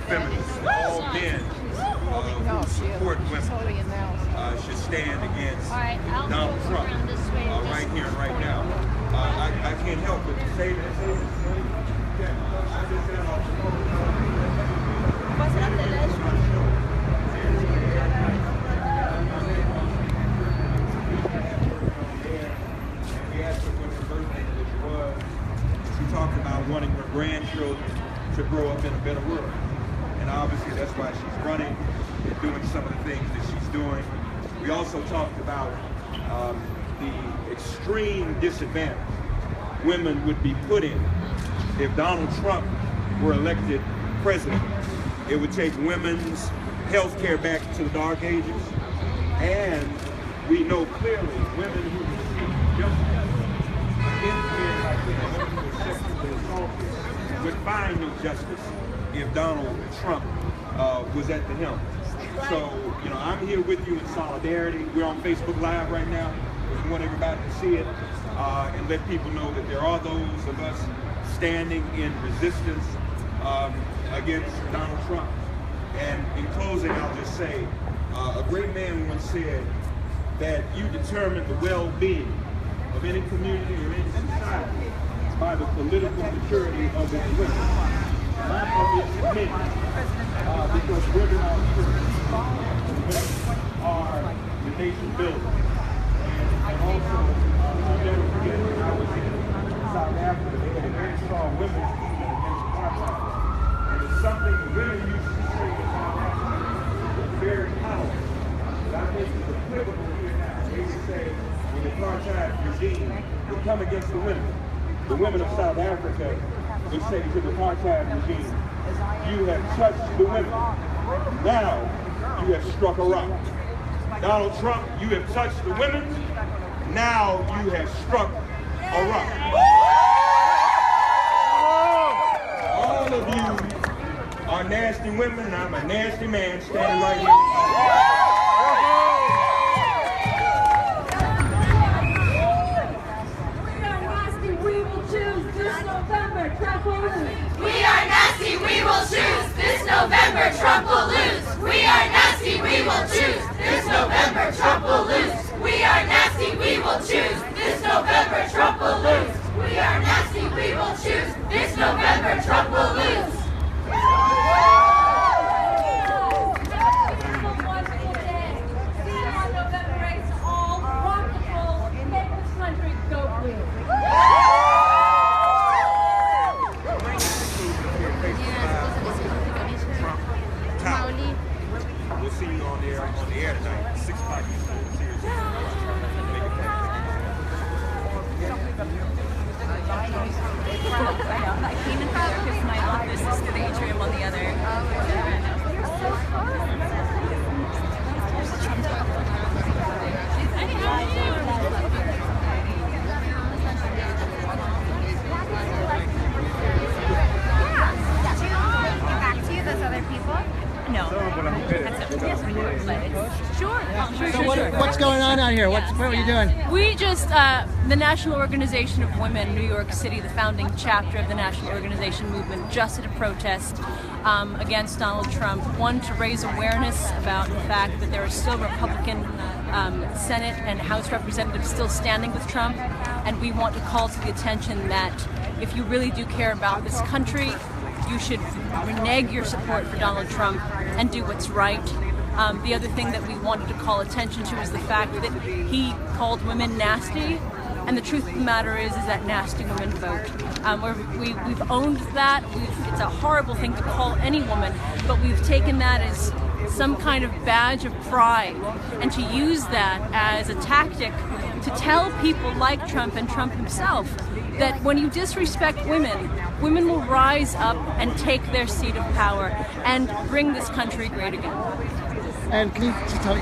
feminists, all men who support women should stand against Donald Trump right here and right now. I can't help but say that. We asked her what her birthday was. She talked about wanting her grandchildren to grow up in a better world. And obviously that's why she's running and doing some of the things that she's doing. We also talked about the extreme disadvantage women would be put in if Donald Trump were elected president. It would take women's health care back to the dark ages. And we know clearly women who receive justice against men like this, women who are sexually assaulted, would find no justice if Donald Trump was at the helm. So, you know, I'm here with you in solidarity. We're on Facebook Live right now. We want everybody to see it and let people know that there are those of us standing in resistance against Donald Trump. And in closing, I'll just say, a great man once said that you determine the well-being of any community or any society by the political maturity of its women. My part is men, because women are women are the nation builders. And also, I'll never forget when I was in South Africa, they had a very strong women's movement against apartheid. And it's something the women used to say in South Africa was very powerful. But I think it's applicable here now. They would say when the apartheid regime would come against the women of South Africa would say to the apartheid regime, you have touched the women. Now you have struck a rock. Donald Trump, you have touched the women. Now you have struck a rock. All of you are nasty women, and I'm a nasty man standing right here. We are nasty, we will choose. This November, Trump will lose. We are nasty, we will choose. This November, Trump will lose. We are nasty, we will choose. This November, Trump will lose. We are nasty, we will choose. This November, Trump will lose. We'll see you on the air tonight, 6 o'clock. I came in there because my office is to the atrium on the other. No. Sure. So what's going on out here? What are you doing? We just, the National Organization of Women, New York City, the founding chapter of the National Organization Movement, just at a protest against Donald Trump. One, to raise awareness about the fact that there are still Republican Senate and House representatives still standing with Trump, and we want to call to the attention that if you really do care about this country, you should renege your support for Donald Trump and do what's right. The other thing that we wanted to call attention to is the fact that he called women nasty, and the truth of the matter is that nasty women vote. We've owned that. It's a horrible thing to call any woman, but we've taken that as some kind of badge of pride, and to use that as a tactic to tell people like Trump and Trump himself that when you disrespect women, women will rise up and take their seat of power and bring this country great again. And can you just tell me,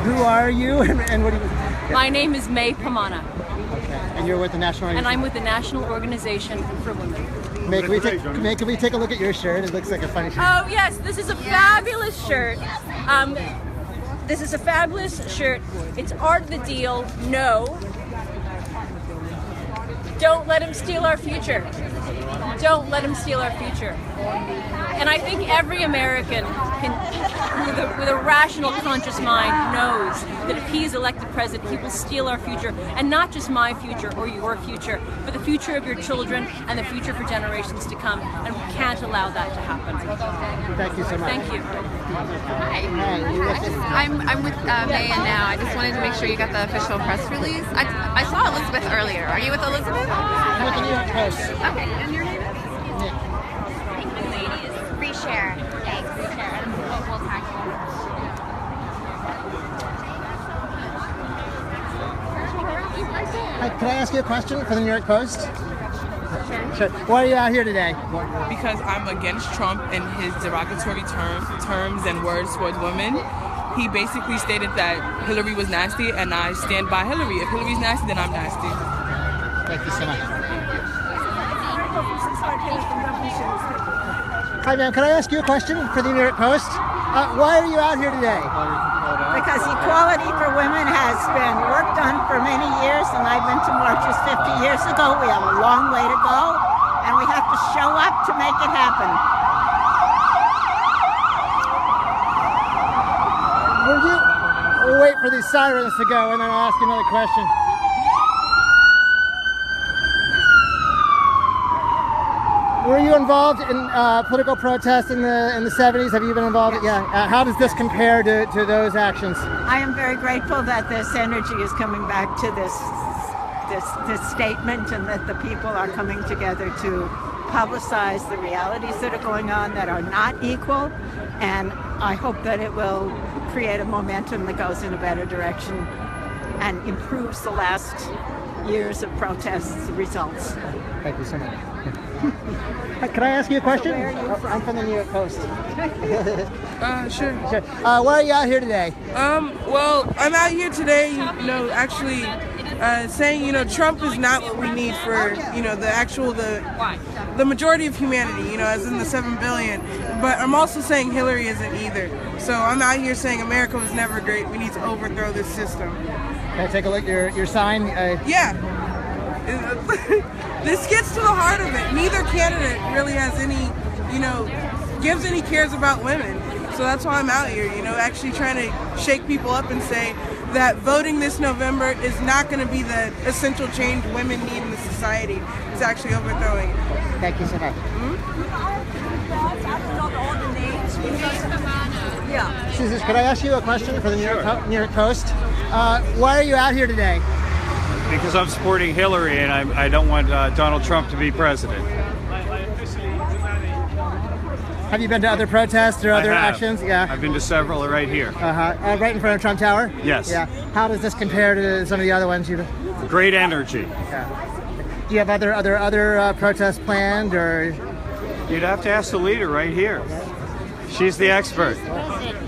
who are you and what do you... My name is May Pamana. Okay. And you're with the National Organization? And I'm with the National Organization for Women. May, can we take a look at your shirt? It looks like a funny shirt. Oh yes, this is a fabulous shirt. This is a fabulous shirt. It's art of the deal. No. Don't let him steal our future. Don't let him steal our future. And I think every American with a rational, conscious mind knows that if he is elected president, he will steal our future, and not just my future or your future, but the future of your children and the future for generations to come. And we can't allow that to happen. Thank you so much. Thank you. Hi. I'm with Maya now. I just wanted to make sure you got the official press release. I saw Elizabeth earlier. Are you with Elizabeth? I'm with the New York Post. Okay. And your name is? Thank you, ladies. Reshare. Thanks. Reshare. And we'll tag you. Hi, can I ask you a question for the New York Post? Sure. Why are you out here today? Because I'm against Trump and his derogatory terms and words towards women. He basically stated that Hillary was nasty, and I stand by Hillary. If Hillary's nasty, then I'm nasty. Thank you so much. Hi, ma'am. Can I ask you a question for the New York Post? Why are you out here today? Because equality for women has been worked on for many years, and I've been to marches 50 years ago. We have a long way to go, and we have to show up to make it happen. We'll wait for these sirens to go, and then I'll ask you another question. Were you involved in political protests in the 70s? Have you been involved? Yes. Yeah. How does this compare to those actions? I am very grateful that this energy is coming back to this statement, and that the people are coming together to publicize the realities that are going on that are not equal, and I hope that it will create a momentum that goes in a better direction and improves the last years of protests results. Thank you so much. Can I ask you a question? Where are you from? I'm from the New York Post. Sure. Sure. Why are you out here today? Well, I'm out here today, actually saying, Trump is not what we need for, the majority of humanity, as in the 7 billion. But I'm also saying Hillary isn't either. So I'm out here saying America was never great. We need to overthrow this system. Can I take a look at your sign? Yeah. This gets to the heart of it. Neither candidate really has any, gives any cares about women. So that's why I'm out here, actually trying to shake people up and say that voting this November is not going to be the essential change women need in the society. It's actually overthrowing it. Thank you so much. Jesus, could I ask you a question for the New York Post? Why are you out here today? Because I'm supporting Hillary, and I don't want Donald Trump to be president. Have you been to other protests or other I have. actions? Yeah. I've been to several right here. Right in front of Trump Tower? Yes. Yeah. How does this compare to some of the other ones you've? Great energy. Yeah. Do you have other protests planned, or? You'd have to ask the leader right here. She's the expert.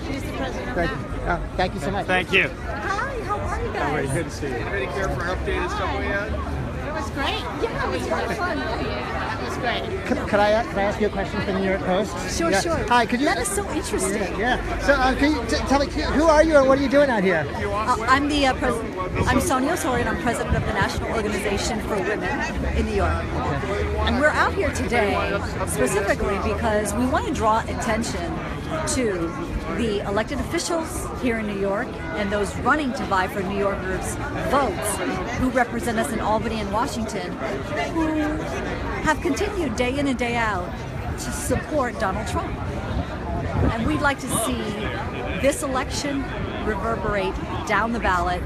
She's the president. Thank you so much. Thank you. Hi, how are you guys? Good to see you. Anybody care for an update of stuff we had? It was great. Yeah, it was really fun. It was great. Could I ask you a question from the New York Post? Sure, Yeah. sure. Hi, could you? That is so interesting. Yeah. So can you tell me who are you and what are you doing out here? I'm Sonia Osorio, and I'm president of the National Organization for Women in New York. And we're out here today specifically because we want to draw attention to the elected officials here in New York and those running to vie for New Yorkers' votes who represent us in Albany and Washington, who have continued day in and day out to support Donald Trump. And we'd like to see this election reverberate down the ballot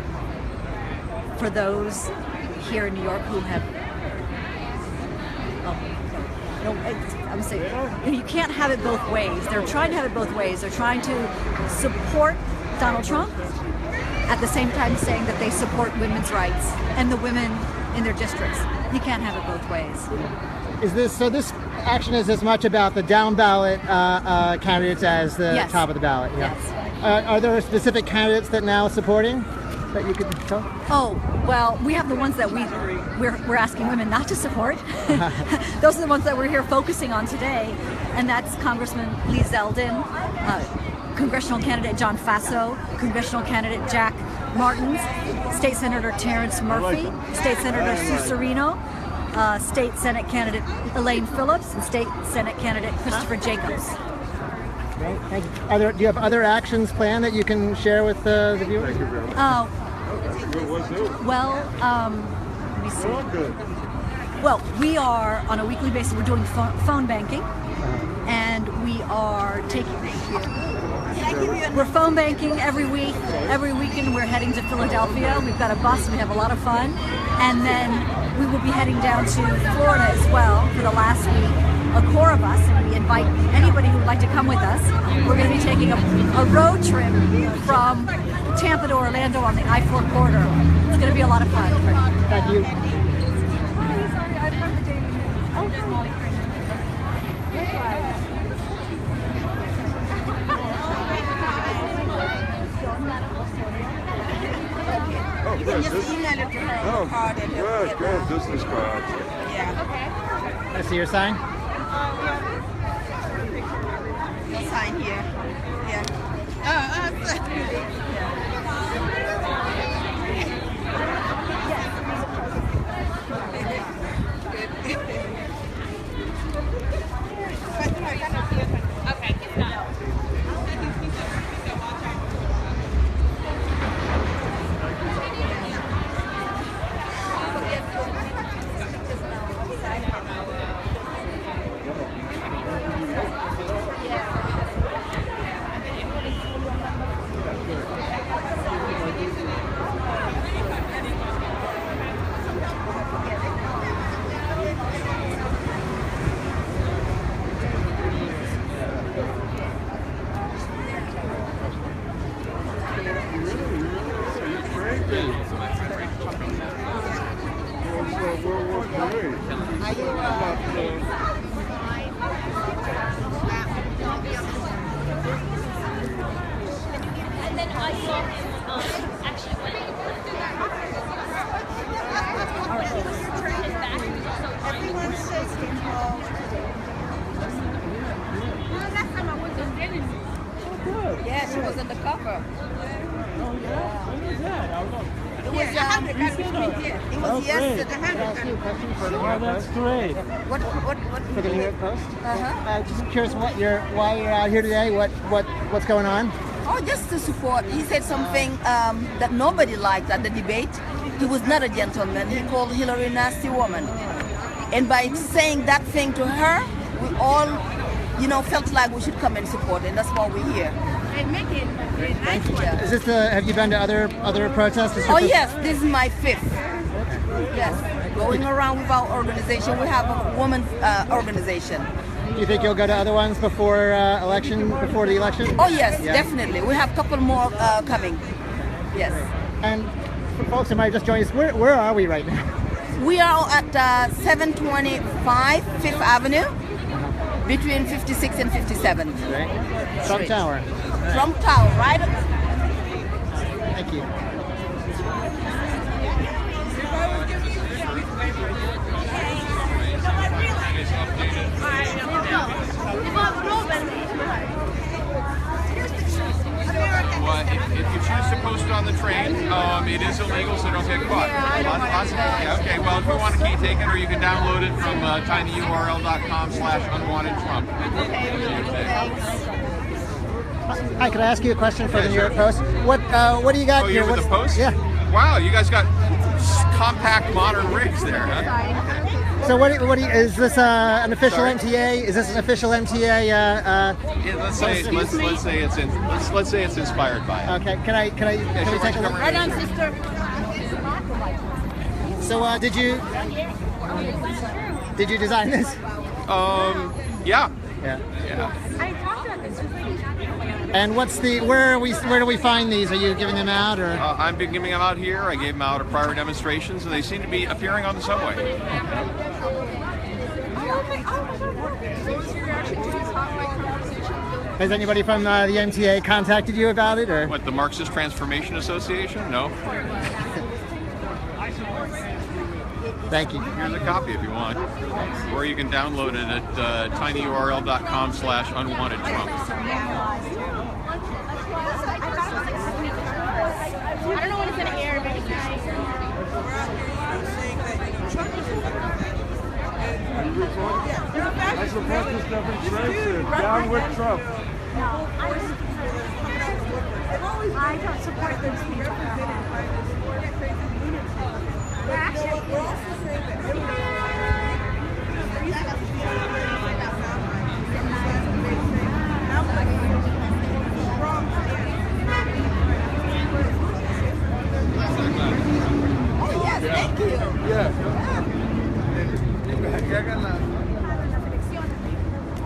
for those here in New York who have I'm saying you can't have it both ways. They're trying to have it both ways. They're trying to support Donald Trump at the same time saying that they support women's rights and the women in their districts. You can't have it both ways. This action is as much about the down ballot candidates as the Yes. top of the ballot? Yeah. Yes. Are there specific candidates that now supporting that you could tell? Oh, well, we have the ones that we're asking women not to support. Those are the ones that we're here focusing on today, and that's Congressman Lee Zeldin, congressional candidate John Faso, congressional candidate Jack Martins, State Senator Terrence Murphy, State Senator Sue Serino, State Senate candidate Elaine Phillips and State Senate candidate Christopher Jacobs. Great, thank you. Do you have other actions planned that you can share with the viewers? Well, let me see. Well, we are on a weekly basis. We're doing phone banking, and we are we're phone banking every week. Every weekend, we're heading to Philadelphia. We've got a bus. We have a lot of fun, and then we will be heading down to Florida as well for the last week. A Cora bus, and we invite anybody who would like to come with us. We're going to be taking a road trip from Tampa to Orlando on the I-4 corridor. It's going to be a lot of fun. Thank you. Good business cards. I see your sign. Sign here. And then I saw him actually went. Everyone says Yes, she was in the cover. Oh, yeah? When was that? I don't know. It was yesterday. Oh, that's great. For the New York Post? Just curious why you're out here today. What's going on? Oh, just to support. He said something that nobody liked at the debate. He was not a gentleman. He called Hillary a nasty woman. And by saying that thing to her, we all, felt like we should come and support, and that's why we're here. And make it Thank you. Is this have you been to other protests? Oh yes, this is my 5th. Yes, going around with our organization. We have a women's organization. Do you think you'll go to other ones before the election? Oh yes, definitely. We have a couple more coming. Yes. And for folks who might just join us, where are we right now? We are at 725 Fifth Avenue, between 56 and 57. Right. Trump Tower. Trump Tower, right? Thank you. Well, if you choose to post it on the train, it is illegal, so don't get caught. Yeah, okay, well, if you want to keep taking, or you can download it from tinyurl.com/unwantedtrump. Hi, can I ask you a question for the New York Post? What do you got Oh, here? you're with the Post? Yeah. Wow, you guys got compact modern rigs there, huh? So what is this an official Sorry? MTA? Is this an official MTA? Yeah, let's say it's inspired by it. Okay, can we take a look? Right on, sister. So did you design this? Yeah. Yeah. Yeah. And where do we find these? Are you giving them out or? I've been giving them out here. I gave them out at prior demonstrations, and they seem to be appearing on the subway. Has anybody from the MTA contacted you about it, or? What, the Marxist Transformation Association? No. Thank you. Here's a copy if you want, or you can download it at tinyurl.com/unwantedtrump. I don't know when it's gonna air, but I support this demonstration. Down with Trump. No, I don't support those people. We're actually Oh, yes, thank you.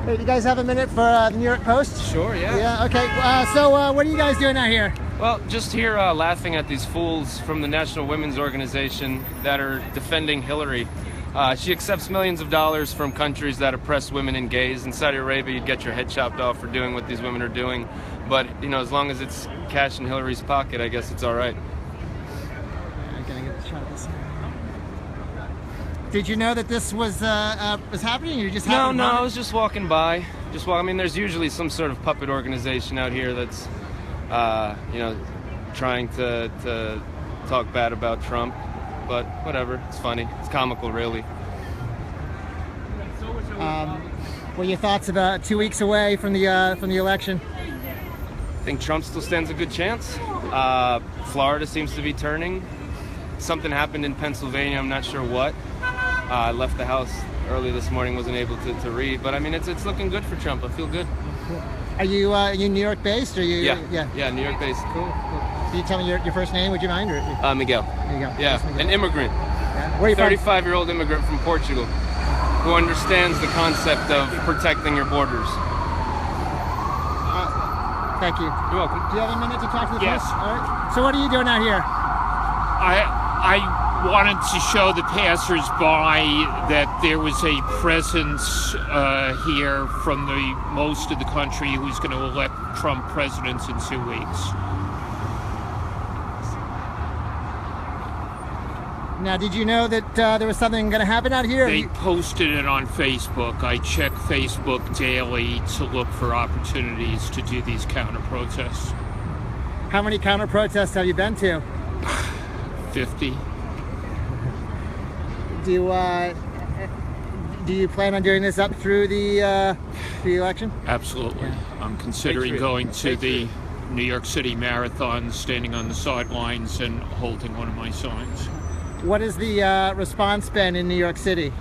Hey, do you guys have a minute for the New York Post? Sure, yeah. Yeah, okay. So what are you guys doing out here? Well, just here laughing at these fools from the National Women's Organization that are defending Hillary. She accepts millions of dollars from countries that oppress women and gays. In Saudi Arabia, you'd get your head chopped off for doing what these women are doing. But, you know, as long as it's cash in Hillary's pocket, I guess it's all right. I'm gonna get a shot of this. Did you know that this was happening? You just No, I was just walking by. I mean, there's usually some sort of puppet organization out here that's, you know, trying to talk bad about Trump. But whatever, it's funny. It's comical, really. What are your thoughts about 2 weeks away from the election? I think Trump still stands a good chance. Florida seems to be turning. Something happened in Pennsylvania. I'm not sure what. I left the house early this morning. Wasn't able to read. But I mean, it's looking good for Trump. I feel good. Are you New York based? Or you? Yeah, New York based. Cool. Can you tell me your first name? Would you mind? Or? Miguel. Miguel. Yeah, Yes, Miguel. an immigrant. Yeah. Where are you 35-year-old immigrant from Portugal who understands the concept of protecting your borders. Thank you. You're welcome. Do you have a minute to talk to the Yes. Post? All right. So what are you doing out here? I wanted to show the passersby that there was a presence here from most of the country who's going to elect Trump president in 2 weeks. Now, did you know that there was something going to happen out here? They posted it on Facebook. I check Facebook daily to look for opportunities to do these counter-protests. How many counter protests have you been to? 50. Do you plan on doing this up through the election? Absolutely. I'm considering going to the New York City Marathon, standing on the sidelines and holding one of my signs. What has the response been in New York City?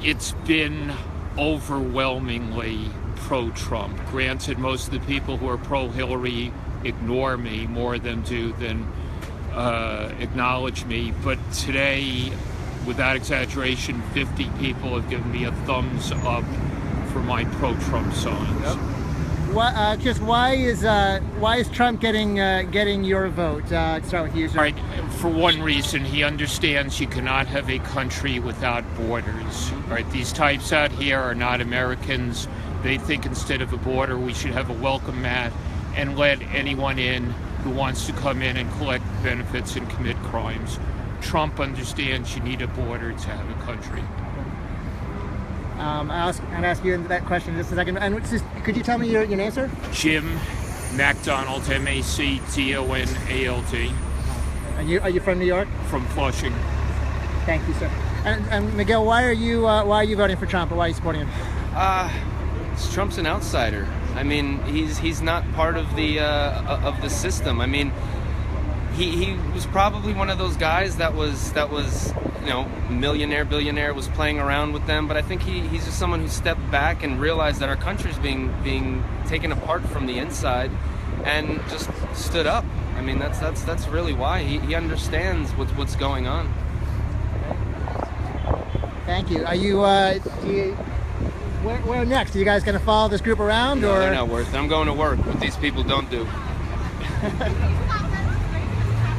It's been overwhelmingly pro-Trump. Granted, most of the people who are pro-Hillary ignore me more than acknowledge me. But today, without exaggeration, 50 people have given me a thumbs up for my pro-Trump signs. Yep. Why is Trump getting your vote? Start with you, sir. Right. For one reason, he understands you cannot have a country without borders. Right. These types out here are not Americans. They think instead of a border, we should have a welcome mat and let anyone in who wants to come in and collect benefits and commit crimes. Trump understands you need a border to have a country. I'll ask you that question in just a second. And could you tell me your name, sir? Jim MacDonald, MacDonald. Are you from New York? From Flushing. Thank you, sir. And Miguel, why are you voting for Trump, or why are you supporting him? Trump's an outsider. I mean, he's not part of the system. I mean, he was probably one of those guys that was you know, millionaire, billionaire, was playing around with them. But I think he's just someone who stepped back and realized that our country's being taken apart from the inside, and just stood up. I mean, that's really why he understands what's going on. Thank you. Are you? Where next? Are you guys going to follow this group around, No, or? they're not worth it. I'm going to work. What these people don't do.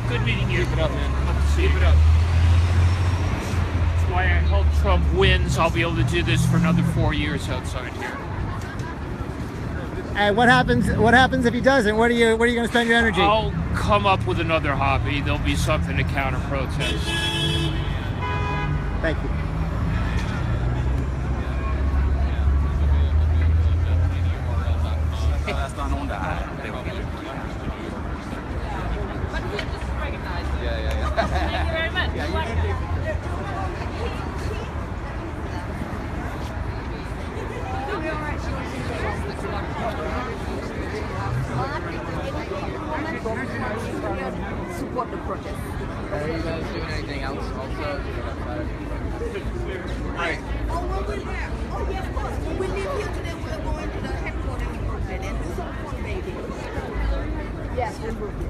Good meeting you. Keep it up, man. Keep it up. That's why I hope Trump wins. I'll be able to do this for another 4 years outside here. And what happens if he doesn't? Where are you going to spend your energy? I'll come up with another hobby. There'll be something to counter-protest. Thank you. Support the protest. Are you guys doing anything else also? Right. Oh, we're there. Oh, yeah, of course. When we leave here today, we're going to the headquarters in Brooklyn and do some fun, baby. Yes, in Brooklyn.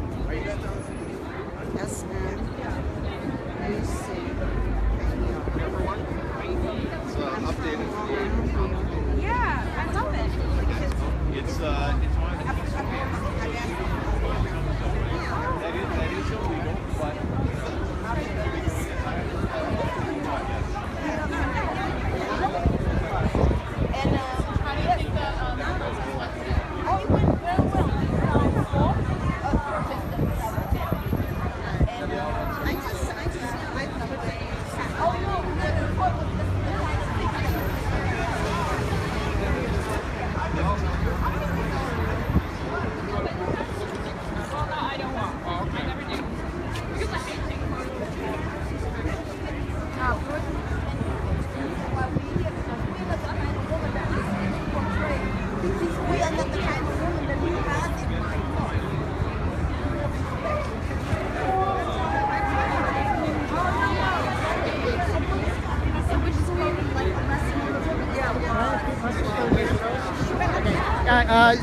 Yes, ma'am. You see. It's updated. Yeah, I love it. It's one of the keys for that is illegal, but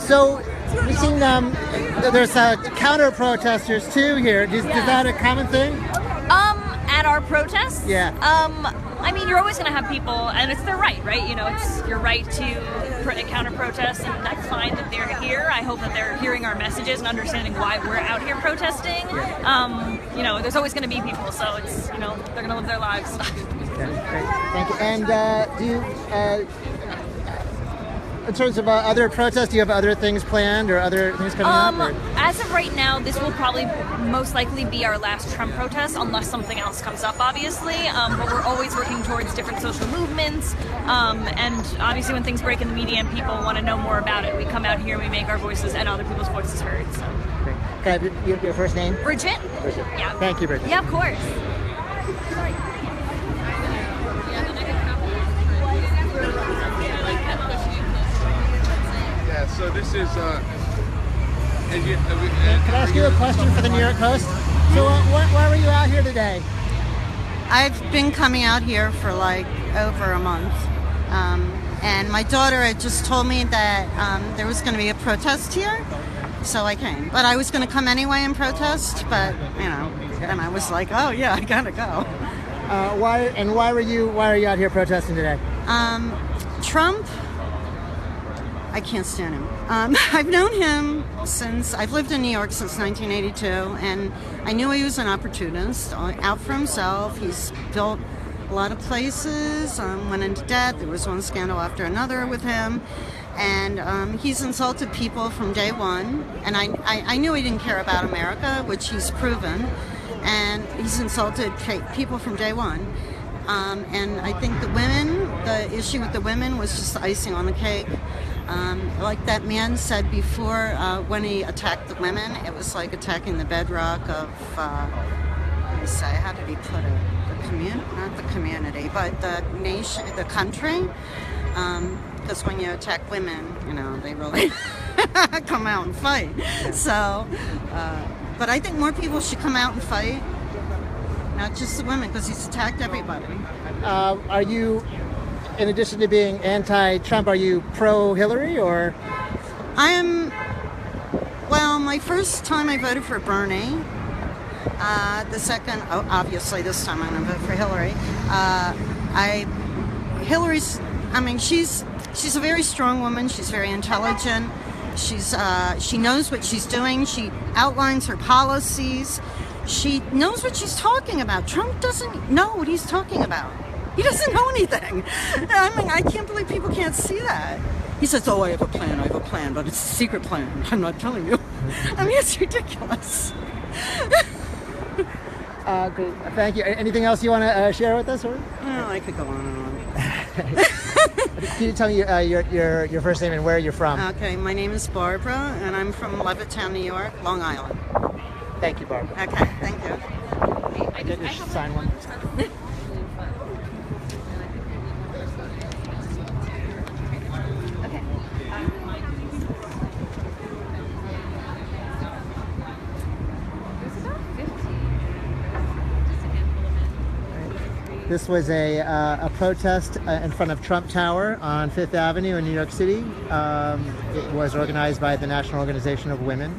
So we've seen there's counter protesters too here. Is that a common thing? At our protests? Yeah. I mean, you're always going to have people, and it's their right? You know, it's your right to counter protest, and that's fine that they're here. I hope that they're hearing our messages and understanding why we're out here protesting. You know, there's always going to be people, so it's, you know, they're going to live their lives. Okay, great. Thank you. And do you, in terms of other protests, do you have other things planned or other things coming up? As of right now, this will probably most likely be our last Trump protest, unless something else comes up, obviously. But we're always working towards different social movements. And obviously when things break in the media and people want to know more about it, we come out here and we make our voices and other people's voices heard. So. Okay. Can I have your first name? Bridget. Bridget. Yeah. Thank you, Bridget. Yeah, of course. So this is. Can I ask you a question for the New York Post? So why were you out here today? I've been coming out here for like over a month. And my daughter had just told me that there was going to be a protest here. So I came. But I was going to come anyway and protest. But, you know, and I was like, oh, yeah, I got to go. Why are you out here protesting today? Trump. I can't stand him. I've known him since, I've lived in New York since 1982, and I knew he was an opportunist, out for himself. He's built a lot of places, went into debt. There was one scandal after another with him, and he's insulted people from day one, and I knew he didn't care about America, which he's proven, and he's insulted people from day one. And I think the issue with the women was just the icing on the cake. Like that man said before, when he attacked the women, it was like attacking the bedrock of, let me say, how did he put it? The community, not the community, but the nation, the country. Because when you attack women, you know, they really come out and fight. So, but I think more people should come out and fight. Not just the women, because he's attacked everybody. Are you, in addition to being anti-Trump, are you pro-Hillary or? Well, my first time I voted for Bernie. The second, obviously this time I'm going to vote for Hillary. She's a very strong woman. She's very intelligent. She knows what she's doing. She outlines her policies. She knows what she's talking about. Trump doesn't know what he's talking about. He doesn't know anything. I mean, I can't believe people can't see that. He says, oh, I have a plan, but it's a secret plan. I'm not telling you. I mean, it's ridiculous. Great. Thank you. Anything else you want to share with us? Or? Oh, I could go on and on. Can you tell me your first name and where you're from? Okay, my name is Barbara, and I'm from Levittown, New York, Long Island. Thank you, Barbara. Okay, thank you. I did just sign one. Okay. This was a protest in front of Trump Tower on Fifth Avenue in New York City. It was organized by the National Organization of Women.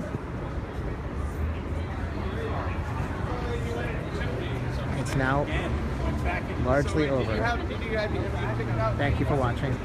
It's now largely over. Thank you for watching.